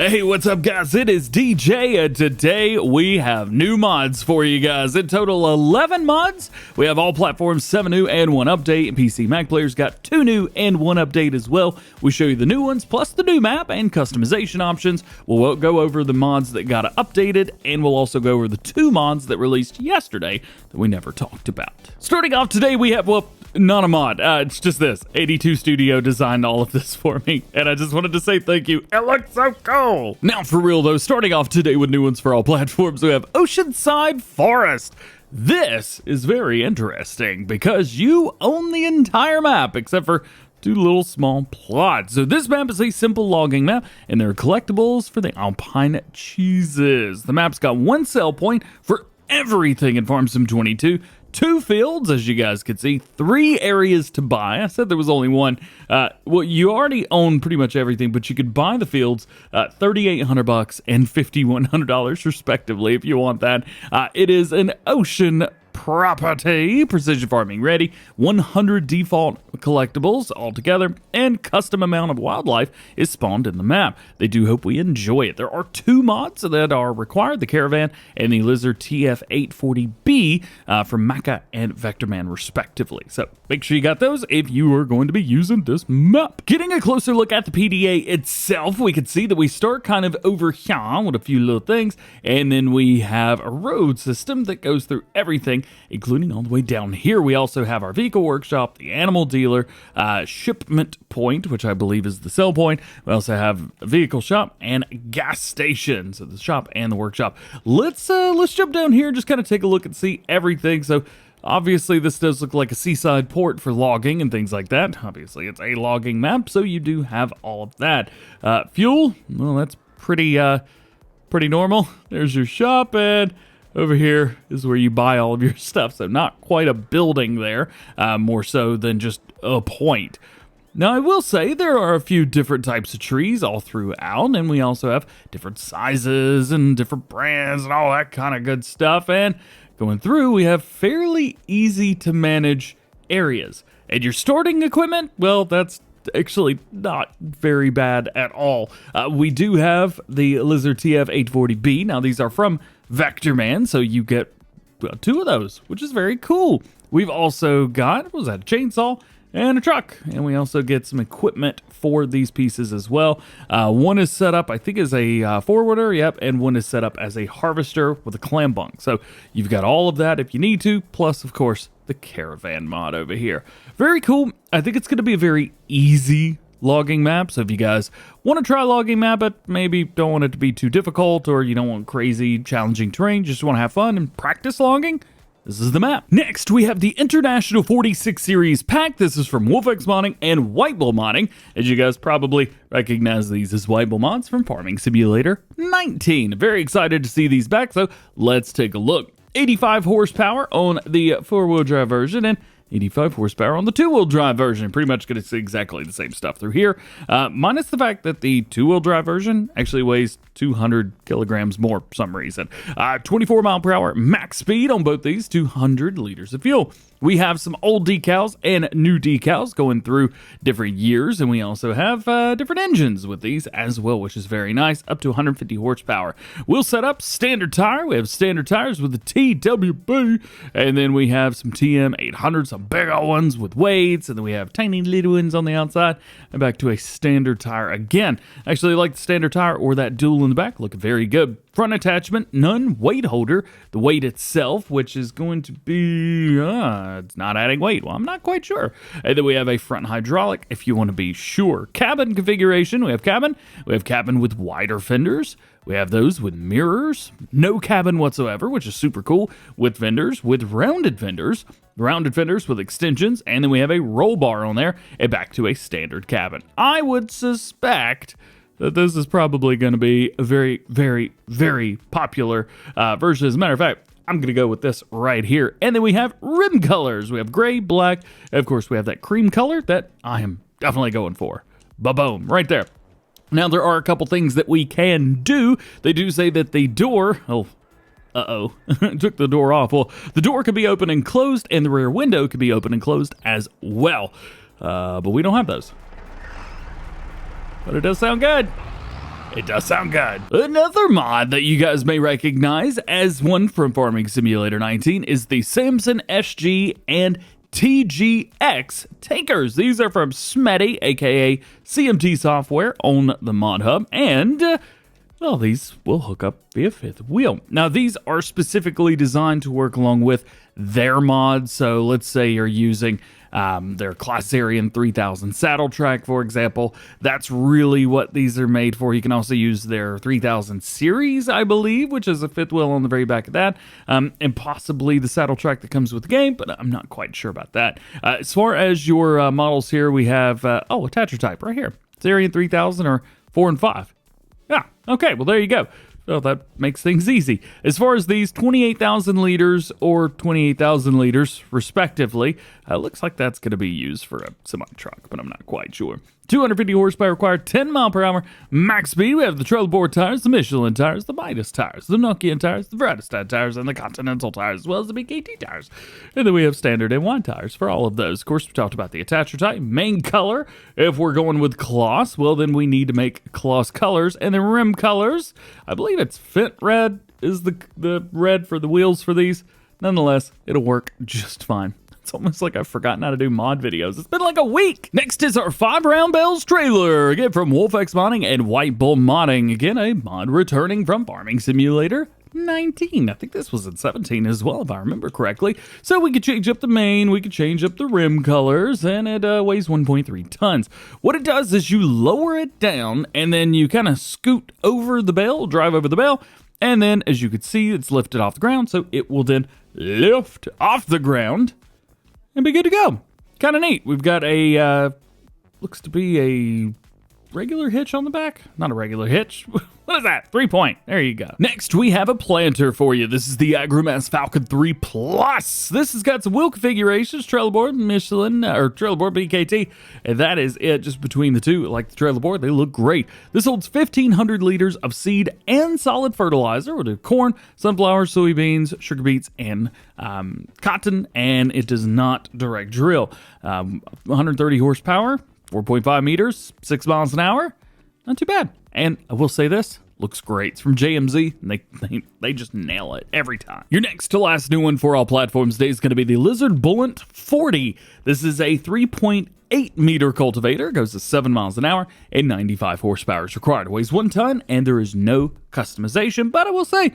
Hey, what's up guys? It is DJ and today we have new mods for you guys. In total 11 mods. We have all platforms, 7 new and 1 update. PC Mac players got 2 new and 1 update as well. We show you the new ones plus the new map and customization options. We'll go over the mods that got updated and we'll also go over the 2 mods that released yesterday that we never talked about. Starting off today we have, well, not a mod, it's just this. 82 Studio designed all of this for me, and I just wanted to say thank you. It looks so cool! Now for real though, starting off today with new ones for all platforms, we have Oceanside Forest. This is very interesting because you own the entire map except for 2 little small plots. So this map is a simple logging map, and there are collectibles for the Alpine cheeses. The map's got 1 sell point for everything in Farm Sim 22. 2 fields, as you guys can see, 3 areas to buy. I said there was only 1. Well, you already own pretty much everything, but you could buy the fields, $3,800 and $5,100 respectively if you want that. It is an ocean property, precision farming ready, 100 default collectibles altogether, and custom amount of wildlife is spawned in the map. They do hope we enjoy it. There are 2 mods that are required, the Caravan and the Lizard TF840B from Maca and Vectorman respectively. So make sure you got those if you are going to be using this map. Getting a closer look at the PDA itself, we can see that we start kind of over here with a few little things, and then we have a road system that goes through everything, including all the way down here. We also have our vehicle workshop, the animal dealer, shipment point, which I believe is the sell point. We also have a vehicle shop and gas station, so the shop and the workshop. Let's jump down here and just kind of take a look and see everything. So obviously this does look like a seaside port for logging and things like that. Obviously it's a logging map, so you do have all of that. Fuel, well, that's pretty normal. There's your shop, and over here is where you buy all of your stuff, so not quite a building there, more so than just a point. Now, I will say there are a few different types of trees all throughout, and we also have different sizes and different brands and all that kind of good stuff. And going through, we have fairly easy to manage areas. And your starting equipment, well, that's actually not very bad at all. We do have the Lizard TF840B. Now, these are from Vectorman, so you get 2 of those, which is very cool. We've also got, what was that, a chainsaw and a truck, and we also get some equipment for these pieces as well. 1 is set up, I think, as a forwarder, yep, and 1 is set up as a harvester with a clam bunk. So you've got all of that if you need to, plus, of course, the Caravan mod over here. Very cool. I think it's going to be a very easy logging map, so if you guys want to try logging map but maybe don't want it to be too difficult, or you don't want crazy challenging terrain, just want to have fun and practice logging, this is the map. Next, we have the International 46 Series pack. This is from WolfX Modding and White Bull Modding. As you guys probably recognize these as White Bull mods from Farming Simulator 19. Very excited to see these back, so let's take a look. 85 horsepower on the 4-wheel drive version and 85 horsepower on the 2-wheel drive version. Pretty much going to see exactly the same stuff through here, minus the fact that the 2-wheel drive version actually weighs 200 kilograms more for some reason. 24 mile per hour max speed on both these, 200 liters of fuel. We have some old decals and new decals going through different years, and we also have different engines with these as well, which is very nice, up to 150 horsepower. We'll set up standard tire. We have standard tires with the TWB, and then we have some TM800s, some big old ones with weights, and then we have tiny little ones on the outside, and back to a standard tire again. I actually like the standard tire or that dual in the back, looking very good. Front attachment, none. Weight holder, the weight itself, which is going to be, it's not adding weight. Well, I'm not quite sure. And then we have a front hydraulic, if you want to be sure. Cabin configuration, we have cabin with wider fenders. We have those with mirrors, no cabin whatsoever, which is super cool, with fenders, with rounded fenders with extensions, and then we have a roll bar on there, and back to a standard cabin. I would suspect that this is probably going to be a very, very, very popular version. As a matter of fact, I'm going to go with this right here. And then we have rim colors. We have gray, black, and of course we have that cream color that I am definitely going for. Ba-boom, right there. Now there are a couple things that we can do. They do say that the door, took the door off. Well, the door can be open and closed, and the rear window can be open and closed as well. But we don't have those. But it does sound good. It does sound good. Another mod that you guys may recognize as one from Farming Simulator 19 is the Samson SG and TGX tankers. These are from Smetty, aka CMT Software, on the Mod Hub, and well, these will hook up via fifth wheel. Now, these are specifically designed to work along with their mods. So let's say you're using their Classarian 3000 saddle track, for example. That's really what these are made for. You can also use their 3000 series, I believe, which is a fifth wheel on the very back of that, and possibly the saddle track that comes with the game, but I'm not quite sure about that. As far as your models here, we have, attacher type right here. Classarian 3000 or 4 and 5. Yeah, okay, well, there you go. Well, that makes things easy. As far as these 28,000 liters or 28,000 liters, respectively, looks like that's going to be used for a semi-truck, but I'm not quite sure. 250 horsepower required, 10 mile per hour max speed. We have the Trelleborg tires, the Michelin tires, the Midas tires, the Nokian tires, the Vredestad tires, and the Continental tires, as well as the BKT tires. And then we have standard and wide tires for all of those. Of course, we talked about the attacher type, main color. If we're going with Kloss, well, then we need to make Kloss colors, and then rim colors. I believe it's Fent Red is the red for the wheels for these. Nonetheless, it'll work just fine. It's almost like I've forgotten how to do mod videos. It's been like a week. Next is our 5-round Bales trailer, again from WolfX Modding and White Bull Modding. Again, a mod returning from Farming Simulator 19. I think this was in 17 as well, if I remember correctly. So we could change up the main, we could change up the rim colors, and it weighs 1.3 tons. What it does is you lower it down, and then you kind of scoot over the bale, drive over the bale, and then, as you can see, it's lifted off the ground, so it will then lift off the ground and be good to go. Kind of neat. We've got a, looks to be a regular hitch on the back. Not a regular hitch. What is that? 3-point. There you go. Next, we have a planter for you. This is the AGRO-MASZ Falcon 3 Plus. This has got some wheel configurations, Trelleborg, Michelin, or Trelleborg BKT, and that is it. Just between the two, like the Trelleborg, they look great. This holds 1,500 liters of seed and solid fertilizer. We'll do corn, sunflower, soybeans, sugar beets, and cotton, and it does not direct drill. 130 horsepower, 4.5 meters, 6 miles an hour. Not too bad. And I will say this, looks great. It's from JMZ, and they just nail it every time. Your next to last new one for all platforms today is going to be the Lizard Bullet 40. This is a 3.8 meter cultivator, goes to 7 miles an hour, and 95 horsepower is required. It weighs 1 ton, and there is no customization, but I will say,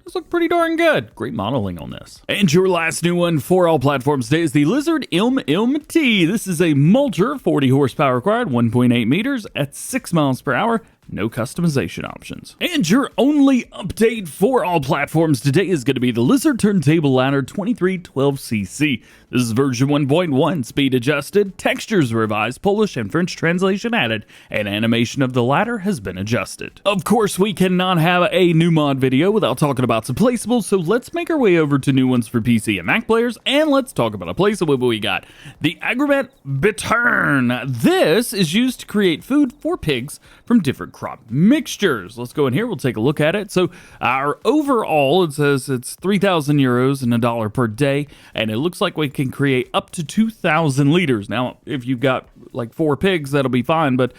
those look pretty darn good. Great modeling on this. And your last new one for all platforms today is the Lizard MMT. This is a mulcher, 40 horsepower required, 1.8 meters at 6 miles per hour. No customization options. And your only update for all platforms today is going to be the Lizard Turntable Ladder 2312cc. This is version 1.1, speed adjusted, textures revised, Polish and French translation added, and animation of the ladder has been adjusted. Of course, we cannot have a new mod video without talking about some placeables, so let's make our way over to new ones for PC and Mac players, and let's talk about a placeable we got. The Agromet Bittern. This is used to create food for pigs from different crop mixtures. Let's go in here, we'll take a look at it. So our overall, it says it's 3,000 euros and $1 per day, and it looks like we can create up to 2,000 liters. Now, if you've got like 4 pigs, that'll be fine, but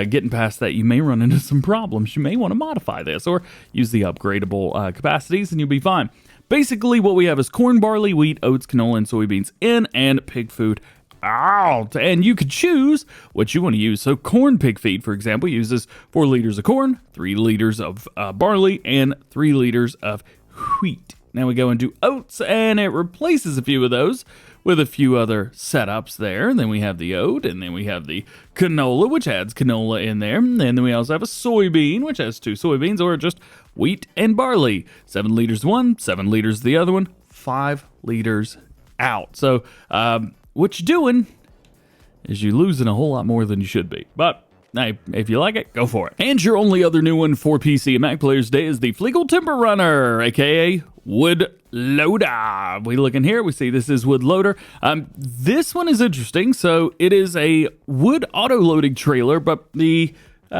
getting past that, you may run into some problems. You may want to modify this or use the upgradable capacities, and you'll be fine. Basically, what we have is corn, barley, wheat, oats, canola, and soybeans in, and pig food out, and you could choose what you want to use. So corn pig feed, for example, uses 4 liters of corn, 3 liters of barley, and 3 liters of wheat. Now we go and do oats, and it replaces a few of those with a few other setups there. And then we have the oat, and then we have the canola, which adds canola in there. And then we also have a soybean, which has 2 soybeans, or just wheat and barley. 7 liters one, 7 liters the other one, 5 liters out. So what you're doing is you're losing a whole lot more than you should be. But hey, if you like it, go for it. And your only other new one for PC and Mac players today is the Flegel Timber Runner, aka Wood Loader. We look in here, we see this is Wood Loader. This one is interesting. So it is a wood auto-loading trailer, but the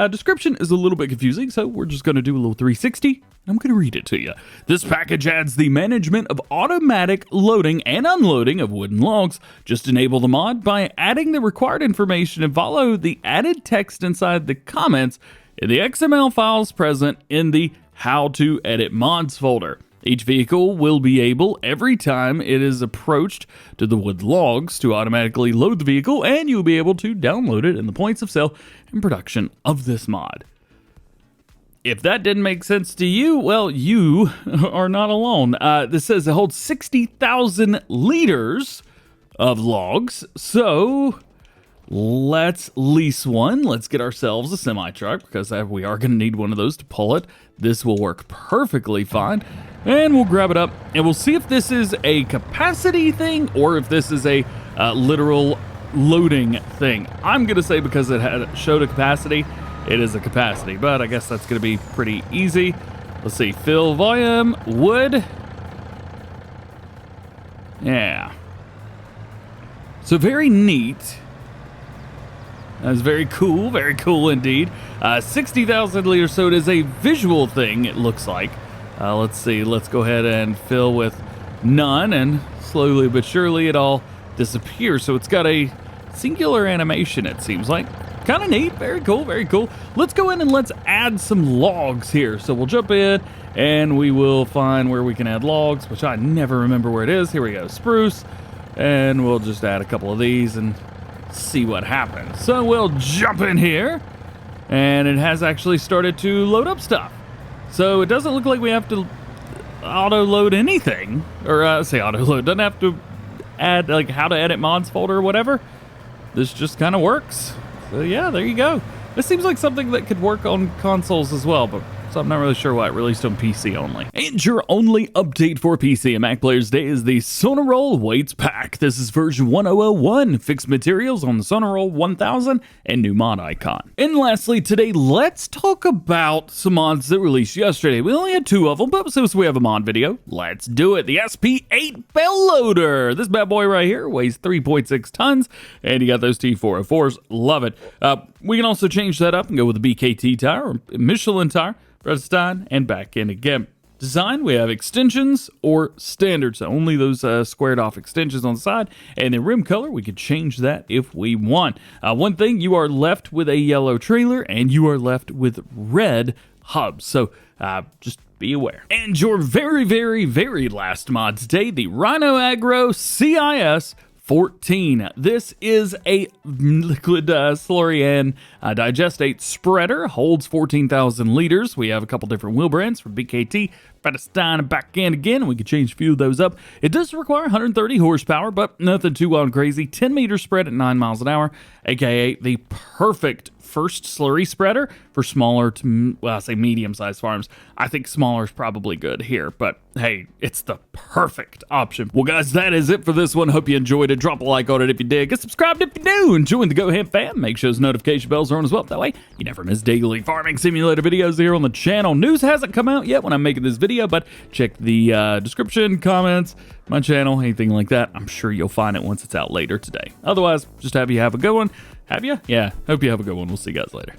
description is a little bit confusing, so we're just going to do a little 360. I'm going to read it to you. This package adds the management of automatic loading and unloading of wooden logs. Just enable the mod by adding the required information and follow the added text inside the comments in the XML files present in the How to Edit Mods folder. Each vehicle will be able, every time it is approached to the wood logs, to automatically load the vehicle, and you'll be able to download it in the points of sale and production of this mod. If that didn't make sense to you, well, you are not alone. This says it holds 60,000 liters of logs, so let's lease one. Let's get ourselves a semi-truck, because we are going to need one of those to pull it. This will work perfectly fine. And we'll grab it up, and we'll see if this is a capacity thing or if this is a literal loading thing. I'm going to say because it showed a capacity, it is a capacity, but I guess that's going to be pretty easy. Let's see, fill volume, wood. Yeah. So very neat. That's very cool indeed. 60,000 liters, so it is a visual thing, it looks like. Let's see, let's go ahead and fill with none, and slowly but surely it all disappears. So it's got a singular animation, it seems like. Kind of neat, very cool, very cool. Let's go in and let's add some logs here. So we'll jump in and we will find where we can add logs, which I never remember where it is. Here we go, spruce, and we'll just add a couple of these and see what happens. So we'll jump in here, and it has actually started to load up stuff. So it doesn't look like we have to auto-load anything, or say auto-load, doesn't have to add like how to edit mods folder or whatever. This just kind of works. So yeah, there you go. This seems like something that could work on consoles as well, but so I'm not really sure why it released on PC only. And your only update for PC and Mac players today is the Sonarol Weights Pack. This is version 1001, fixed materials on the Sonarol 1000, and new mod icon. And lastly, today, let's talk about some mods that released yesterday. We only had 2 of them, but since we have a mod video, let's do it. The SP8 bell loader. This bad boy right here weighs 3.6 tons, and you got those T404s. Love it. We can also change that up and go with a BKT tire or Michelin tire, Redstein, and back in again. Design, we have extensions or standard, so only those squared off extensions on the side. And then rim color, we could change that if we want. One thing, you are left with a yellow trailer and you are left with red hubs, so just be aware. And your very, very, very last mod today, the Rinoagro CIS14. This is a liquid slurry and digestate spreader, holds 14,000 liters. We have a couple different wheel brands from BKT, Redstein, and back in again. We can change a few of those up. It does require 130 horsepower, but nothing too wild and crazy. 10 meter spread at 9 miles an hour, aka the perfect first slurry spreader for smaller to, well, I say medium-sized farms. I think smaller is probably good here, but hey, it's the perfect option. Well, guys, that is it for this one. Hope you enjoyed it. Drop a like on it if you did. Get subscribed if you do, and join the GoHam fam. Make sure those notification bells are on as well. That way, you never miss daily farming simulator videos here on the channel. News hasn't come out yet when I'm making this video, but check the description, comments, my channel, anything like that. I'm sure you'll find it once it's out later today. Otherwise, just have a good one. Have you? Yeah, hope you have a good one. We'll see you guys later.